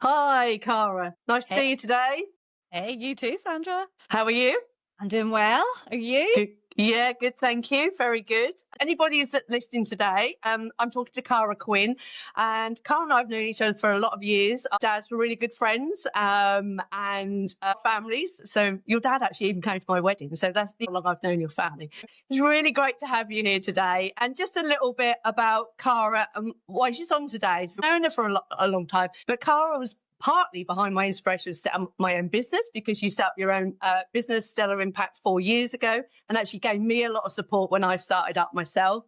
Hi, Cara. Nice to Hey, see you today. hey, you too, Sandra. How are you? I'm doing well. Are you? Good. Yeah, good. Thank you. Very good. Anybody who's listening today, I'm talking to Cara Quinn, and Cara and I have known each other for a lot of years. Our dads were really good friends, and families. So your dad actually even came to my wedding. So that's how long I've known your family. It's really great to have you here today. And just a little bit about Cara and why she's on today. So I've known her for a long time, but Cara was partly behind my inspiration to set up my own business because you set up your own business, Stellar Impact, 4 years ago, and actually gave me a lot of support when I started up myself.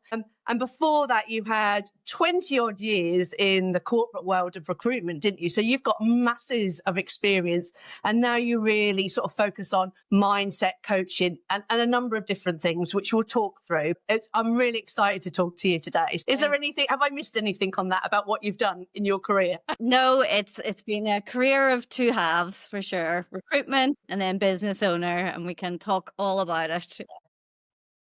And before that, you had 20 odd years in the corporate world of recruitment, didn't you? So you've got masses of experience. And now you really sort of focus on mindset coaching and a number of different things, which we'll talk through. I'm really excited to talk to you today. Is there anything, have I missed anything on that about what you've done in your career? No, it's been a career of two halves for sure. Recruitment and then business owner, and we can talk all about it.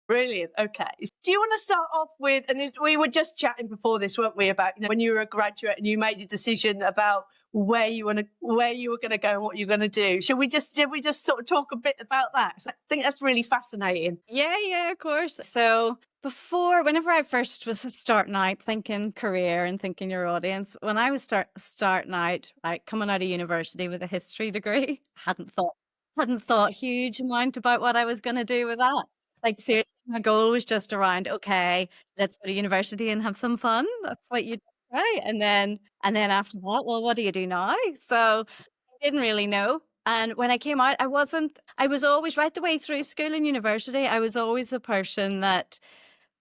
Brilliant. Okay. Do you want to start off with, and we were just chatting before this, weren't we, about when you were a graduate and you made a decision about where you were going to go and what you're going to do. Did we just sort of talk a bit about that? So I think that's really fascinating. Yeah, of course. So whenever I first was starting out thinking career and thinking your audience, when I was starting out, like coming out of university with a history degree, hadn't thought huge amount about what I was going to do with that. Like seriously, my goal was just around, okay, let's go to university and have some fun. That's what you do, right? And then after that, well, what do you do now? So I didn't really know. And when I came out, I was always right the way through school and university. I was always a person that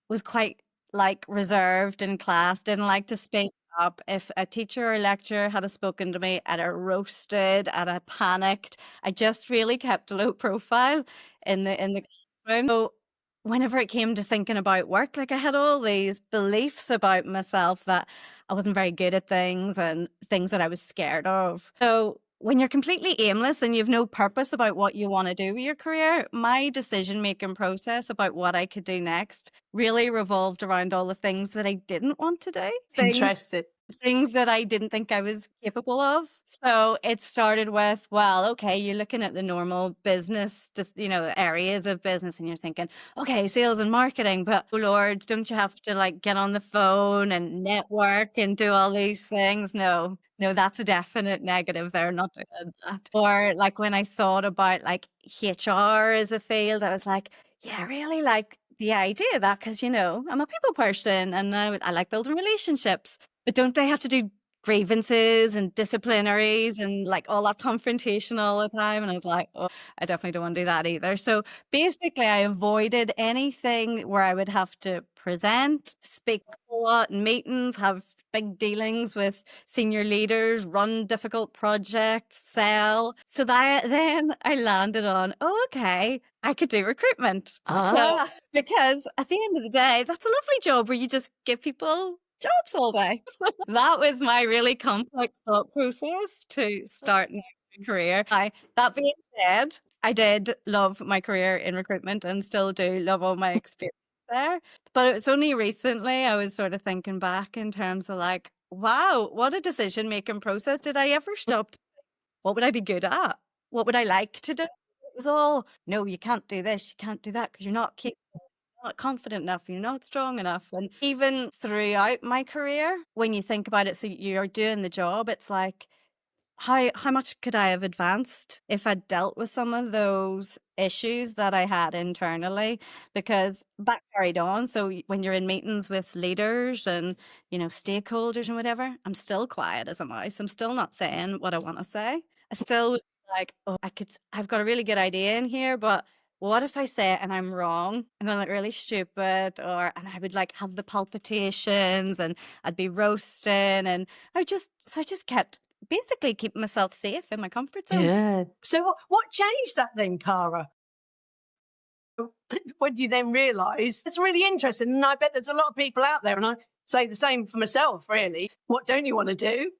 was quite like reserved in class, didn't like to speak up. If a teacher or lecturer had spoken to me, I'd have roasted, I'd have panicked. I just really kept a low profile in the classroom. So whenever it came to thinking about work, like I had all these beliefs about myself that I wasn't very good at things and things that I was scared of. So when you're completely aimless and you've no purpose about what you want to do with your career, my decision making process about what I could do next really revolved around all the things that I didn't want to do. Interested. Things that I didn't think I was capable of. So it started with, well, okay, you're looking at the normal business, just, the areas of business, and you're thinking, okay, sales and marketing, but oh Lord, don't you have to like get on the phone and network and do all these things? No, that's a definite negative there, not doing that. Or like when I thought about like HR as a field, I was like, yeah, I really like the idea of that because, I'm a people person and I like building relationships. But don't they have to do grievances and disciplinaries and like all that confrontation all the time? And I was like, oh, I definitely don't want to do that either. So basically, I avoided anything where I would have to present, speak a lot in meetings, have big dealings with senior leaders, run difficult projects, sell. So that then I landed on, oh, okay, I could do recruitment. So Ah, because at the end of the day, that's a lovely job where you just give people jobs all day. That was my really complex thought process to start my career. That being said, I did love my career in recruitment and still do love all my experience there. But it was only recently I was sort of thinking back in terms of like, wow, what a decision making process. Did I ever stop to think, what would I be good at? What would I like to do? It was all, no, you can't do this, you can't do that because you're not capable, not confident enough, you're not strong enough. And even throughout my career, when you think about it, so you're doing the job, it's like, how much could I have advanced if I'd dealt with some of those issues that I had internally? Because that carried on. So when you're in meetings with leaders and, stakeholders and whatever, I'm still quiet as a mouse. I'm still not saying what I want to say. I still like, oh, I've got a really good idea in here, but what if I say it and I'm wrong and I look really stupid, and I would like have the palpitations and I'd be roasting, and I just kept basically keeping myself safe in my comfort zone. yeah. So what changed that then, Cara? When you then realise it's really interesting, and I bet there's a lot of people out there, and I say the same for myself, really. What don't you want to do?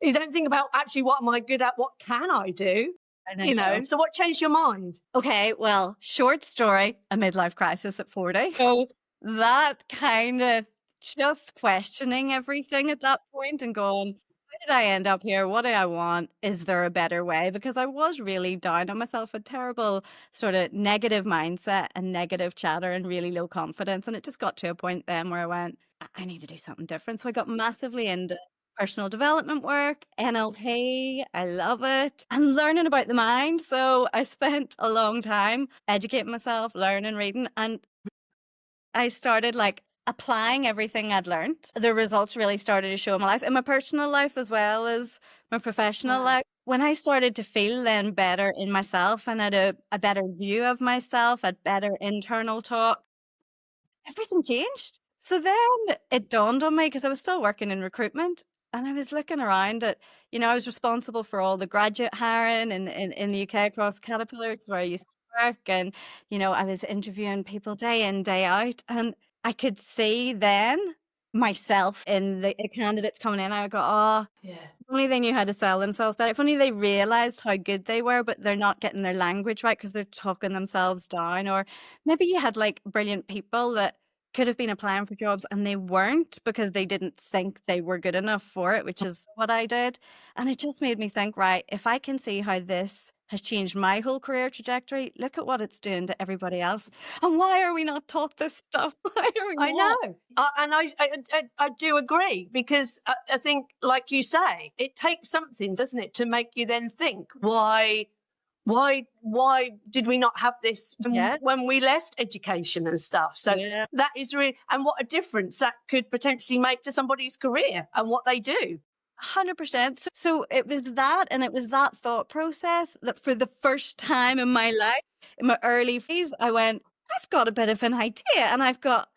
You don't think about actually what am I good at? What can I do? And I know. So what changed your mind? Okay, well, short story, a midlife crisis at 40. So that kind of just questioning everything at that point and going, did I end up here? What do I want? Is there a better way? Because I was really down on myself, a terrible sort of negative mindset and negative chatter and really low confidence. And it just got to a point then where I went, I need to do something different. So I got massively into personal development work, NLP. I love it. And learning about the mind. So I spent a long time educating myself, learning, reading, and I started like applying everything I'd learned. The results really started to show in my life, in my personal life as well as my professional Wow. life. When I started to feel then better in myself and had a better view of myself, had better internal talk, everything changed. So then it dawned on me because I was still working in recruitment and I was looking around at, I was responsible for all the graduate hiring in the UK across Caterpillar, 'cause where I used to work. And, I was interviewing people day in, day out. And I could see then myself in the candidates coming in. I would go, oh, Yeah. if only they knew how to sell themselves better. If only they realized how good they were, but they're not getting their language right because they're talking themselves down. Or maybe you had like brilliant people that could have been applying for jobs and they weren't because they didn't think they were good enough for it, which is what I did. And it just made me think, right, if I can see how this has changed my whole career trajectory, look at what it's doing to everybody else. And why are we not taught this stuff? Why are we I not? know, and I do agree, because I think, like you say, it takes something, doesn't it, to make you then think, why did we not have this Yeah. when we left education and stuff? So Yeah. that is really, and what a difference that could potentially make to somebody's career and what they do. 100%. So it was that, and it was that thought process that for the first time in my life, in my early phase, I went, I've got a bit of an idea and I've got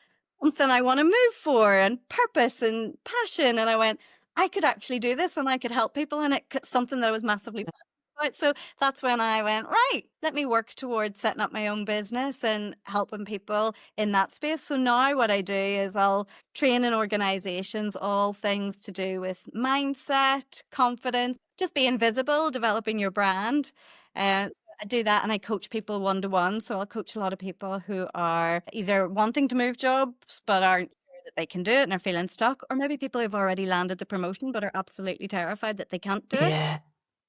something I want to move for and purpose and passion. And I went, I could actually do this and I could help people. And something that I was massively passionate about. So that's when I went, right, let me work towards setting up my own business and helping people in that space. So now what I do is I'll train in organizations, all things to do with mindset, confidence, just being visible, developing your brand. So I do that and I coach people one-to-one. So I'll coach a lot of people who are either wanting to move jobs but aren't sure that they can do it and are feeling stuck, or maybe people who've already landed the promotion but are absolutely terrified that they can't do it. Yeah.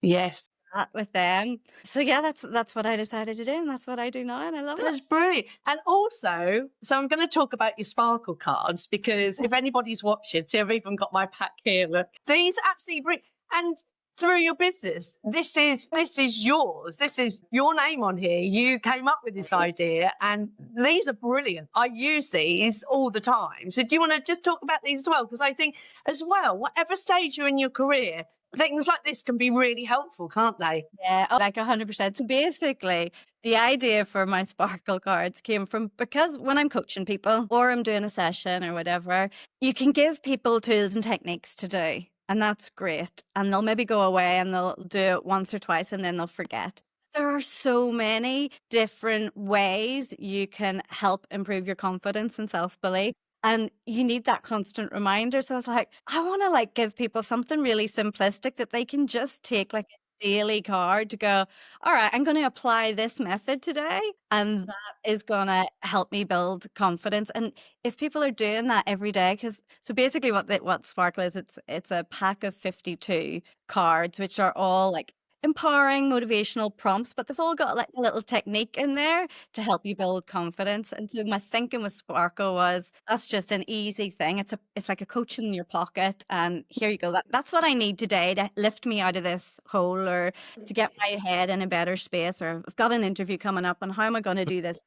Yes. That with them. So yeah, that's what I decided to do, and that's what I do now, and I love it. That's brilliant. And also, so I'm going to talk about your sparkle cards, because if anybody's watching, see, I've even got my pack here. Look, these are absolutely brilliant. And through your business, this is yours. This is your name on here. You came up with this idea, and these are brilliant. I use these all the time. So do you want to just talk about these as well? Because I think as well, whatever stage you're in your career, things like this can be really helpful, can't they? Yeah, like 100%. So basically, the idea for my sparkle cards came from, because when I'm coaching people or I'm doing a session or whatever, you can give people tools and techniques to do, and that's great. And they'll maybe go away and they'll do it once or twice and then they'll forget. There are so many different ways you can help improve your confidence and self-belief. And you need that constant reminder. So I was like, I want to like give people something really simplistic that they can just take like a daily card to go, all right, I'm going to apply this method today. And that is going to help me build confidence. And if people are doing that every day, because so basically what Sparkle is, it's a pack of 52 cards, which are all like empowering motivational prompts, but they've all got like a little technique in there to help you build confidence. And so my thinking with Sparkle was, that's just an easy thing. It's like a coach in your pocket, and here you go. That's what I need today to lift me out of this hole, or to get my head in a better space, or I've got an interview coming up and how am I going to do this?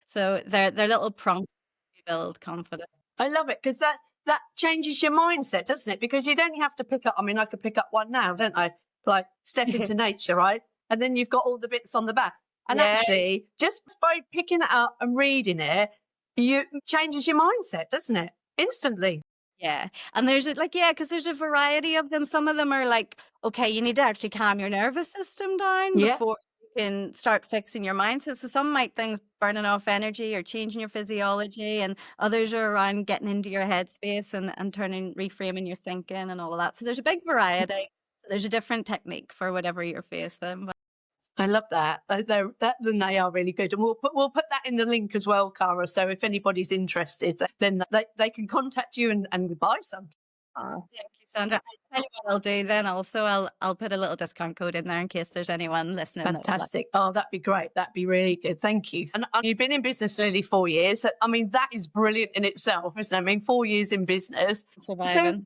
So they're little prompts to build confidence. I love it, because that changes your mindset, doesn't it? Because you don't have to pick up. I mean, I could pick up one now, don't I? Like step into nature, right? And then you've got all the bits on the back. And Yeah. actually, just by picking it up and reading it, you changes your mindset, doesn't it? Instantly. Yeah. And there's because there's a variety of them. Some of them are like, okay, you need to actually calm your nervous system down Yeah. before you can start fixing your mindset. So some might things burning off energy or changing your physiology, and others are around getting into your headspace and reframing your thinking and all of that. So there's a big variety. So there's a different technique for whatever you're facing. But I love that. Then they are really good, and we'll put that in the link as well, Cara. So if anybody's interested, then they can contact you and buy some. thank you Sandra. I tell you what I'll do then also, I'll put a little discount code in there in case there's anyone listening that would like. Fantastic. Oh, that'd be great. That'd be really good. Thank you. And you've been in business nearly 4 years. I mean, that is brilliant in itself, isn't it? I mean, 4 years in business. So, Surviving.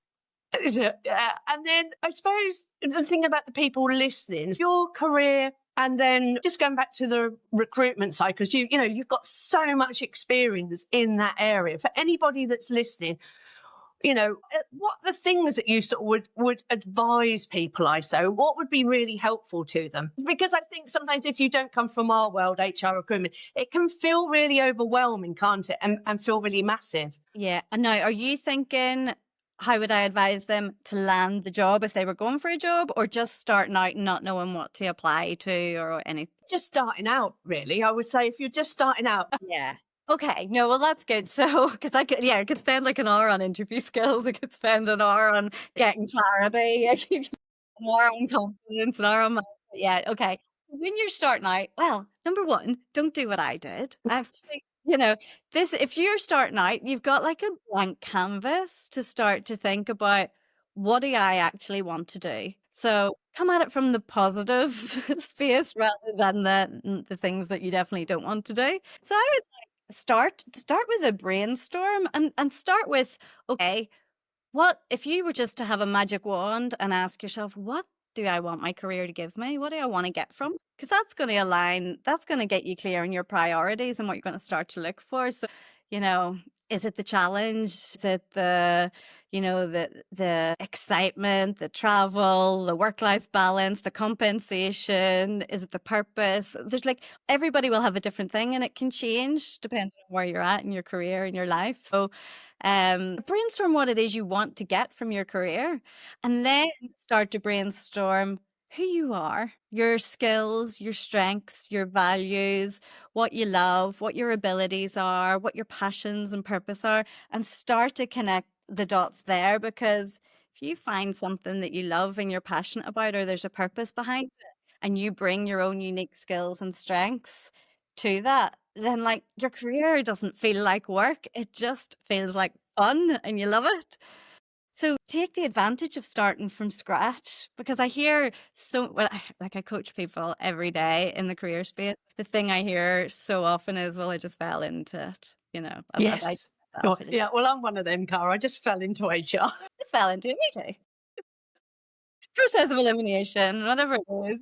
and then I suppose the thing about the people listening, your career, and then just going back to the recruitment side, because you know, you've got so much experience in that area. For anybody that's listening, you know, what the things that you sort of would advise people, what would be really helpful to them? Because I think sometimes if you don't come from our world, HR recruitment, it can feel really overwhelming, can't it? And feel really massive. Yeah. And now, are you thinking, how would I advise them to land the job if they were going for a job, or just starting out and not knowing what to apply to or anything? Just starting out, really. I would say if you're just starting out. Yeah. Okay. No, well, that's good. So, because I could spend like an hour on interview skills. I could spend an hour on getting clarity. I could an hour on confidence, an hour on mindset. Yeah. Okay. When you're starting out, well, number one, don't do what I did. Actually, if you're starting out, you've got like a blank canvas to start to think about, what do I actually want to do? So come at it from the positive space rather than the things that you definitely don't want to do. So I would start with a brainstorm, and start with, okay, what if you were just to have a magic wand and ask yourself, what do I want my career to give me? What do I want to get from? Because that's going to get you clear on your priorities and what you're going to start to look for. So, is it the challenge? Is it the excitement, the travel, the work-life balance, the compensation? Is it the purpose? There's like, everybody will have a different thing, and it can change depending on where you're at in your career and your life. So brainstorm what it is you want to get from your career, and then start to brainstorm who you are, your skills, your strengths, your values, what you love, what your abilities are, what your passions and purpose are, and start to connect the dots there. Because if you find something that you love and you're passionate about, or there's a purpose behind it, and you bring your own unique skills and strengths to that, then like your career doesn't feel like work. It just feels like fun and you love it. So take the advantage of starting from scratch, because I hear I coach people every day in the career space. The thing I hear so often is, well, I just fell into it, Yes. Yeah, well, I'm one of them, Cara. I just fell into HR. Just fell into it, me too. Process of elimination, whatever it is.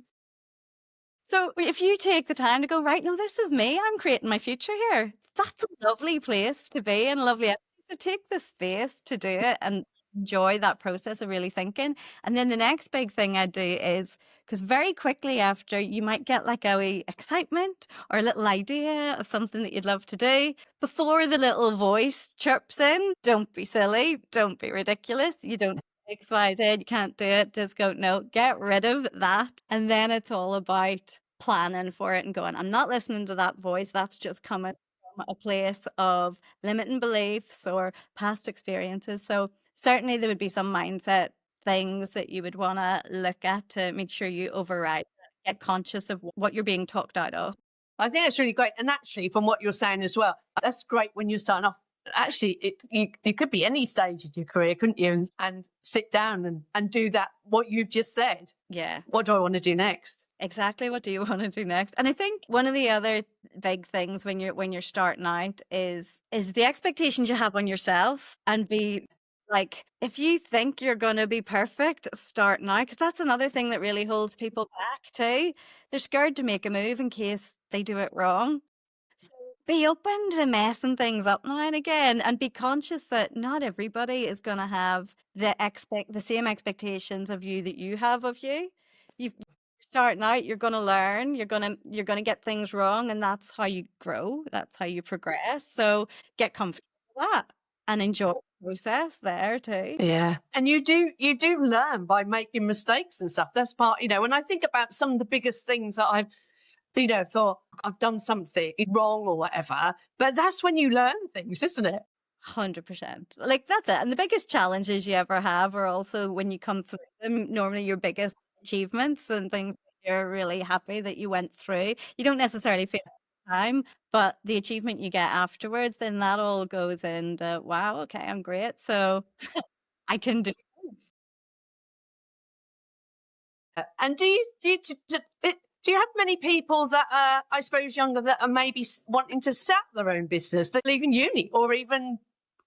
So if you take the time to go, right, no, this is me, I'm creating my future here. That's a lovely place to be, and lovely. So take the space to do it and enjoy that process of really thinking. And then the next big thing I do is, because very quickly after, you might get like a wee excitement or a little idea of something that you'd love to do. Before the little voice chirps in, don't be silly, don't be ridiculous. You don't X, Y, Z, you can't do it. Just go, no, get rid of that. And then it's all about planning for it and going, I'm not listening to that voice. That's just coming from a place of limiting beliefs or past experiences. So certainly there would be some mindset things that you would want to look at to make sure you override, get conscious of what you're being talked out of. I think that's really great. And actually, from what you're saying as well, that's great when you're starting off. Actually, you could be any stage of your career, couldn't you? And sit down and do that, what you've just said. Yeah. What do I want to do next? Exactly. What do you want to do next? And I think one of the other big things when you're starting out is the expectations you have on yourself, and be like, if you think you're going to be perfect starting out, because that's another thing that really holds people back too. They're scared to make a move in case they do it wrong. So be open to messing things up now and again, and be conscious that not everybody is going to have the same expectations of you that you have of you. You're starting out, you're going to learn, you're going to get things wrong, and that's how you grow, that's how you progress. So get comfortable with that and enjoy the process there too. Yeah. And you do learn by making mistakes and stuff. That's part, when I think about some of the biggest things that I've thought I've done something wrong or whatever, but that's when you learn things, isn't it? 100%. Like, that's it. And the biggest challenges you ever have are also when you come through them, normally your biggest achievements and things that you're really happy that you went through. You don't necessarily feel it at the time, but the achievement you get afterwards, then that all goes into, wow, okay, I'm great. So I can do this. And do you have many people that are, I suppose, younger that are maybe wanting to set their own business, that leaving uni or even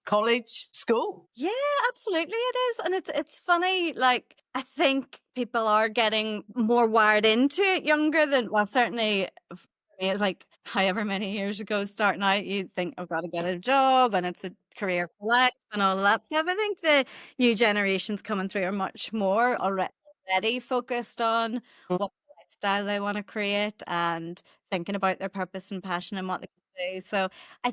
college, school? Yeah, absolutely it is. And it's funny, like I think people are getting more wired into it younger than, well, certainly for me, it's like however many years ago starting out, you think I've got to get a job and it's a career for life and all of that stuff. I think the new generations coming through are much more already focused on what lifestyle they want to create and thinking about their purpose and passion and what they can do. So I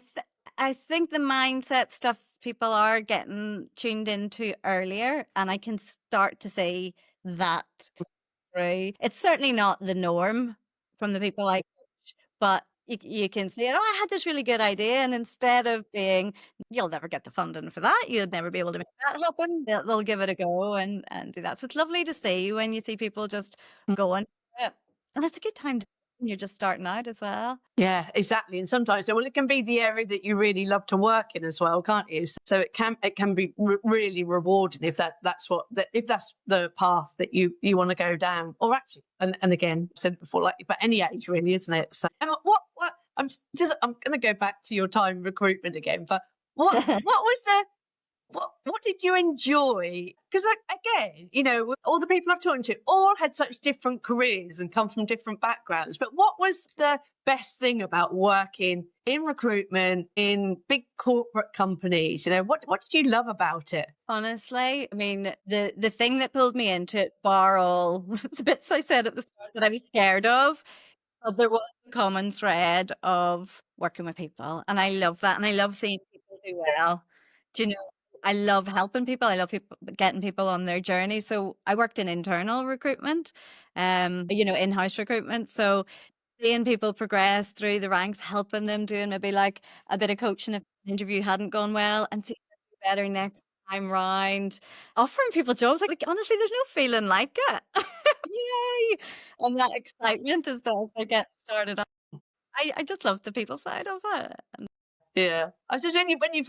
I think the mindset stuff people are getting tuned into earlier, and I can start to see that come through. It's certainly not the norm from the people I coach, but you can see it. Oh, I had this really good idea, and instead of being, you'll never get the funding for that, you'd never be able to make that happen, they'll give it a go and do that. So it's lovely to see when you see people just going, yeah. And it's a good time to when you're just starting out as well. Yeah, exactly. And sometimes, well, it can be the area that you really love to work in as well, can't you? So it can be really rewarding if if that's the path that you want to go down. Or actually, and again, I've said it before, like, but any age really, isn't it? So, Emma, what I'm going to go back to your time in recruitment again. But what was the what did you enjoy? Because again, all the people I've talked to all had such different careers and come from different backgrounds. But what was the best thing about working in recruitment in big corporate companies? What did you love about it? Honestly, I mean, the thing that pulled me into it, bar all the bits I said at the start that I was scared of, there was a common thread of working with people. And I love that. And I love seeing people do well. Do you know, I love helping people. I love people getting people on their journey. So I worked in internal recruitment, in-house recruitment. So seeing people progress through the ranks, helping them, doing maybe like a bit of coaching if the interview hadn't gone well, and seeing them do better next time round, offering people jobs. Like honestly, there's no feeling like it. Yay! And that excitement as they get started up. I just love the people side of it. Yeah, I suppose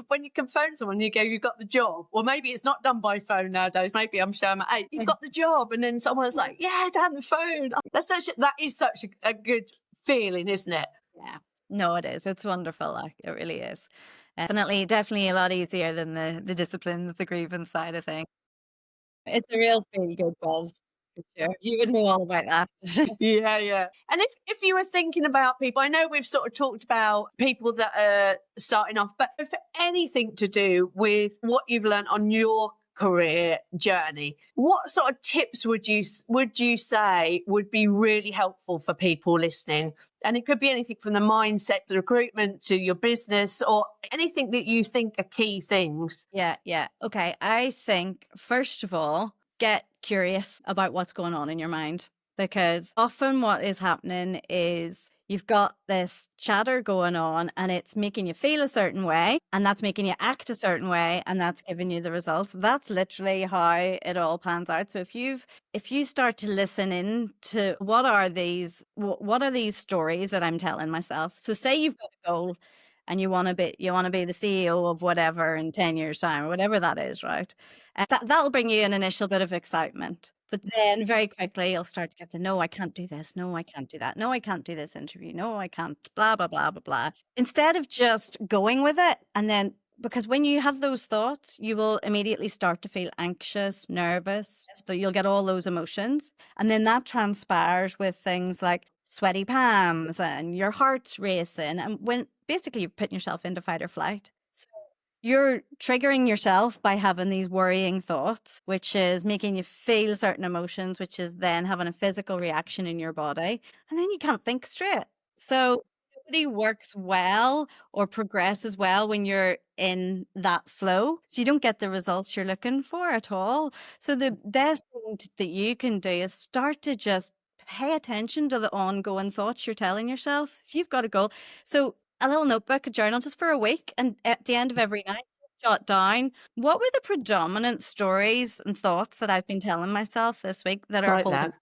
when you can phone someone, you go, you got the job. Or maybe it's not done by phone nowadays. Maybe I'm showing my age. You've got the job, and then someone's like, "Yeah, down the phone." That is such a good feeling, isn't it? Yeah. No, it is. It's wonderful. Like it really is. Definitely a lot easier than the disciplines, the grievance side of things. It's a real feel good buzz. For sure. You would know all about that. Yeah, yeah. And if you were thinking about people, I know we've sort of talked about people that are starting off, but for anything to do with what you've learned on your career journey, what sort of tips would you say would be really helpful for people listening? And it could be anything from the mindset to recruitment to your business, or anything that you think are key things. Yeah, yeah. Okay. I think, first of all, get curious about what's going on in your mind, because often what is happening is you've got this chatter going on and it's making you feel a certain way, and that's making you act a certain way, and that's giving you the results. That's literally how it all pans out. So if you start to listen in to what are these stories that I'm telling myself. So say you've got a goal and you want to be the CEO of whatever in 10 years time or whatever that is, right? That'll bring you an initial bit of excitement. But then very quickly you'll start to get the, no, I can't do this. No, I can't do that. No, I can't do this interview. No, I can't, blah, blah, blah, blah, blah. Instead of just going with it, and then, because when you have those thoughts, you will immediately start to feel anxious, nervous. So you'll get all those emotions. And then that transpires with things like sweaty palms and your heart's racing. And when basically you're putting yourself into fight or flight. So you're triggering yourself by having these worrying thoughts, which is making you feel certain emotions, which is then having a physical reaction in your body. And then you can't think straight. So nobody works well or progresses well when you're in that flow. So you don't get the results you're looking for at all. So the best thing that you can do is start to just pay attention to the ongoing thoughts you're telling yourself. If you've got a goal, so a little notebook, a journal just for a week, and at the end of every night, jot down what were the predominant stories and thoughts that I've been telling myself this week that are Like holding, that.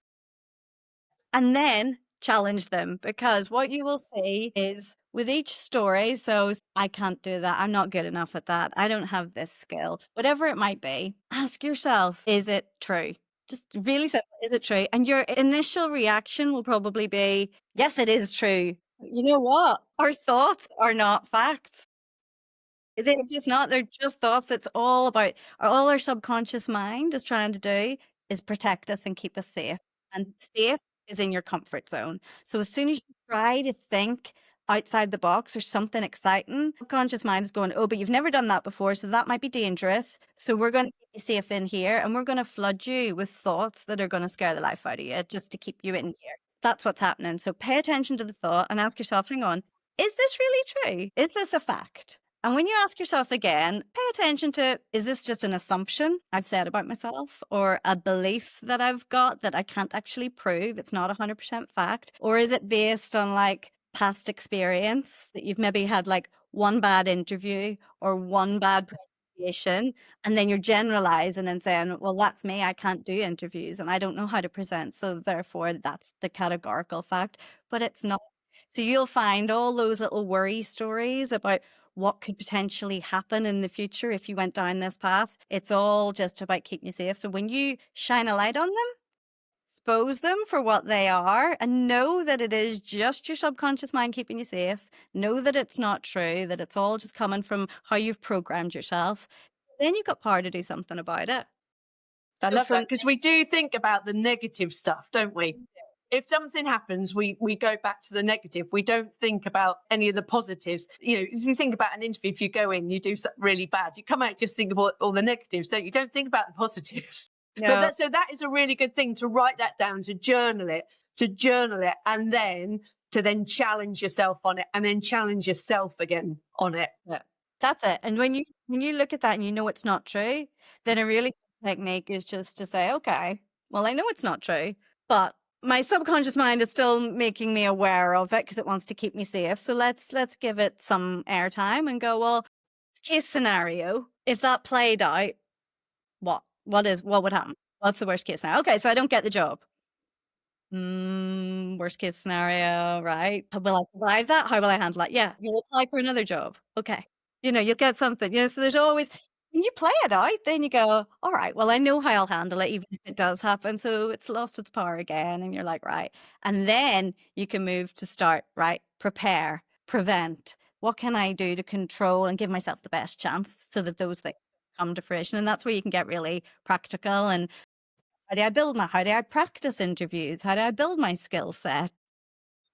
and then challenge them, because what you will see is with each story, so I can't do that, I'm not good enough at that, I don't have this skill, whatever it might be, ask yourself, is it true? Just really simple. Is it true? And your initial reaction will probably be, yes, it is true. You know what? Our thoughts are not facts. They're just not. They're just thoughts. It's all about all our subconscious mind is trying to do is protect us and keep us safe. And safe is in your comfort zone. So as soon as you try to think outside the box or something exciting, subconscious mind is going, oh, but you've never done that before, so that might be dangerous. So we're going to keep you safe in here, and we're going to flood you with thoughts that are going to scare the life out of you just to keep you in here. That's what's happening. So pay attention to the thought and ask yourself, hang on, is this really true? Is this a fact? And when you ask yourself again, pay attention to, is this just an assumption I've said about myself or a belief that I've got that I can't actually prove? It's not 100% fact. Or is it based on like past experience that you've maybe had like one bad interview or one bad presentation, and then you're generalizing and saying, well, that's me. I can't do interviews and I don't know how to present. So therefore, that's the categorical fact, but it's not. So you'll find all those little worry stories about what could potentially happen in the future if you went down this path. It's all just about keeping you safe. So when you shine a light on them, expose them for what they are, and know that it is just your subconscious mind keeping you safe. Know that it's not true, that it's all just coming from how you've programmed yourself. Then you've got power to do something about it. I love that, because we do think about the negative stuff, don't we? If something happens, we go back to the negative. We don't think about any of the positives. You know, as you think about an interview, if you go in, you do something really bad, you come out just think about all the negatives, don't you? Don't think about the positives. No. But so that is a really good thing, to write that down, to journal it, and then to challenge yourself on it, and then challenge yourself again on it. Yeah. That's it. And when you look at that and you know it's not true, then a really good technique is just to say, okay, well, I know it's not true, but my subconscious mind is still making me aware of it because it wants to keep me safe. So let's give it some airtime and go, well, case scenario, if that played out, what would happen? What's the worst case scenario? Okay, so I don't get the job. Worst case scenario, right? Will I survive that? How will I handle that? Yeah, you'll apply for another job. Okay. You'll get something. So there's always, when you play it out, then you go, all right, well, I know how I'll handle it, even if it does happen. So it's lost its power again. And you're like, right. And then you can move to start, right? Prepare, prevent. What can I do to control and give myself the best chance so that those things come to fruition? And that's where you can get really practical. And how do I practice interviews? How do I build my skill set?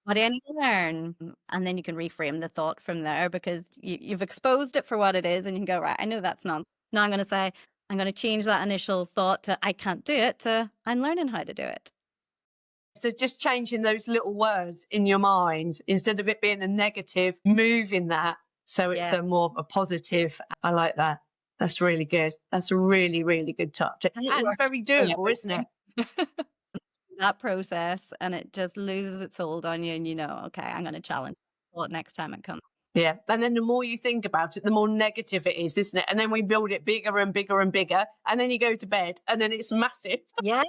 What do I need to learn? And then you can reframe the thought from there, because you've exposed it for what it is, and you can go, right, I know that's nonsense. Now I'm going to say, I'm going to change that initial thought to I can't do it to I'm learning how to do it. So just changing those little words in your mind, instead of it being a negative, moving that so it's a more of a positive. I like that. That's really good. That's a really, really good touch. And very doable, isn't it? That process, and it just loses its hold on you, and okay, I'm going to challenge it next time it comes. Yeah. And then the more you think about it, the more negative it is, isn't it? And then we build it bigger and bigger and bigger. And then you go to bed and then it's massive. Yeah.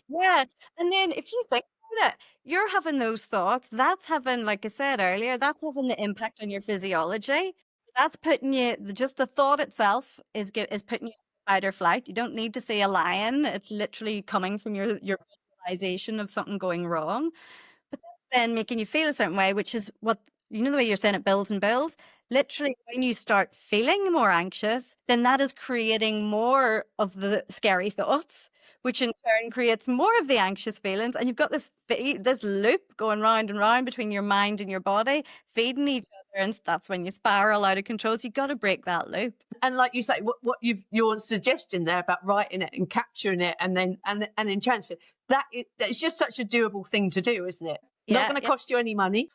Yeah. And then if you think about it, you're having those thoughts. That's having, like I said earlier, that's having the impact on your physiology. That's putting you, just the thought itself is putting you in fight or flight. You don't need to see a lion. It's literally coming from your visualization of something going wrong. But then making you feel a certain way, which is what, the way you're saying it builds and builds. Literally, when you start feeling more anxious, then that is creating more of the scary thoughts, which in turn creates more of the anxious feelings. And you've got this loop going round and round between your mind and your body, feeding each other. And that's when you spiral out of control. So you've got to break that loop. And like you say, what you're suggesting there about writing it and capturing it and then challenging it, that's just such a doable thing to do, isn't it? Yeah, not going to cost you any money.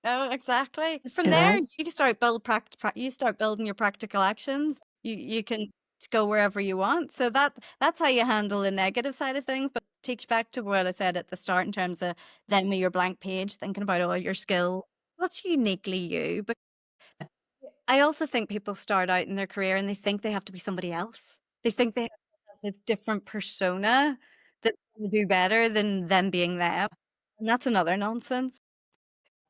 No, exactly. From there, you can start you start building your practical actions. You can go wherever you want. So that's how you handle the negative side of things. But teach back to what I said at the start in terms of then with your blank page, thinking about all your skills, what's uniquely you. But I also think people start out in their career and they think they have to be somebody else. They think they have to have this different persona that's going to do better than them being them. And that's another nonsense.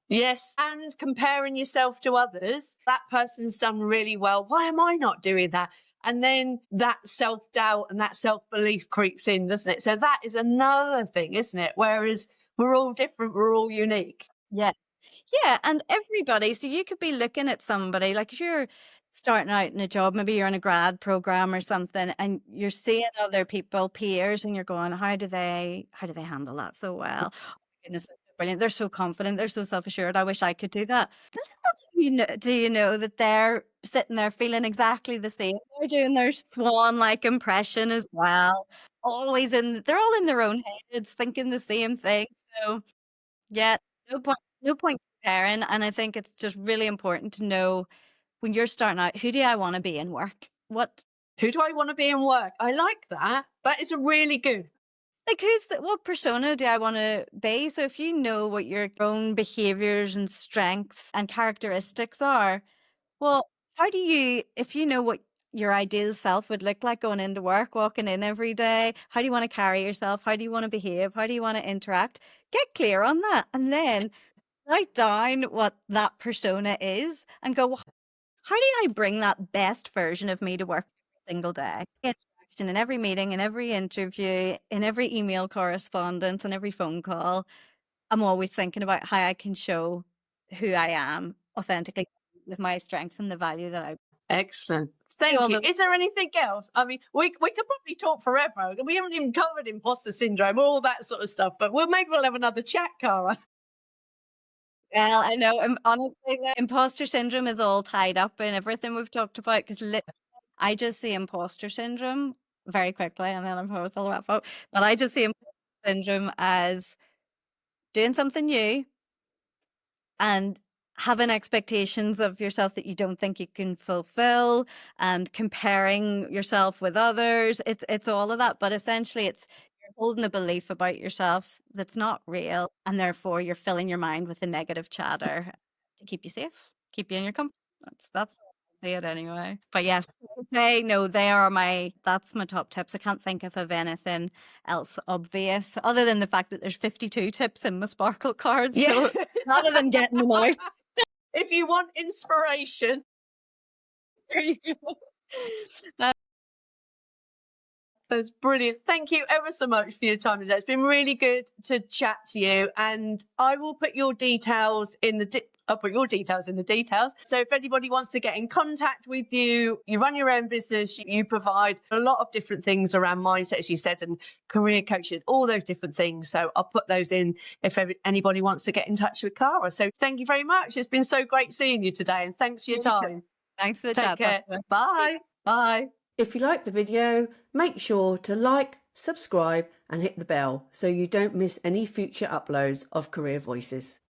Yes. And comparing yourself to others, that person's done really well. Why am I not doing that? And then that self-doubt and that self-belief creeps in, doesn't it? So that is another thing, isn't it? Whereas we're all different, we're all unique. Yeah. Yeah, and everybody. So you could be looking at somebody, like if you're starting out in a job, maybe you're in a grad program or something, and you're seeing other people, peers, and you're going, how do they handle that so well? Oh my goodness, they're so brilliant. They're so confident. They're so self-assured. I wish I could do that. Do you know that they're sitting there feeling exactly the same? They're doing their swan-like impression as well. They're all in their own heads, thinking the same thing. So yeah, no point comparing. And I think it's just really important to know when you're starting out, who do I want to be in work? Who do I want to be in work? I like that. That is a really good. Like what persona do I want to be? So if you know what your own behaviors and strengths and characteristics are, well, if you know what your ideal self would look like going into work, walking in every day, how do you want to carry yourself? How do you want to behave? How do you want to interact? Get clear on that. And then write down what that persona is and go, "Well, how do I bring that best version of me to work every single day? Interaction in every meeting, in every interview, in every email correspondence, and every phone call. I'm always thinking about how I can show who I am authentically with my strengths and the value that I Excellent. Thank you. Is there anything else? I mean, we could probably talk forever. We haven't even covered imposter syndrome, all that sort of stuff, but maybe we'll have another chat, Cara. Well, I know. Honestly, the imposter syndrome is all tied up in everything we've talked about because I just see imposter syndrome very quickly, and then I'm always all about but I just see imposter syndrome as doing something new and having expectations of yourself that you don't think you can fulfill and comparing yourself with others. It's all of that, but essentially you're holding a belief about yourself that's not real, and therefore you're filling your mind with the negative chatter to keep you safe, keep you in your comfort. That's how I see it anyway. But yes, that's my top tips. I can't think of anything else obvious other than the fact that there's 52 tips in my Sparkle cards. Yeah. So rather than getting them out, If you want inspiration, there you go. that's brilliant. Thank you ever so much for your time today. It's been really good to chat to you, and I will put your details in the I'll put your details in the details. So if anybody wants to get in contact with you, you run your own business, you provide a lot of different things around mindset, as you said, and career coaching, all those different things. So I'll put those in if anybody wants to get in touch with Cara. So thank you very much. It's been so great seeing you today, and thanks for your time. Thanks for the Take chat. care. Bye. Bye. If you like the video, make sure to like, subscribe and hit the bell so you don't miss any future uploads of Career Voices.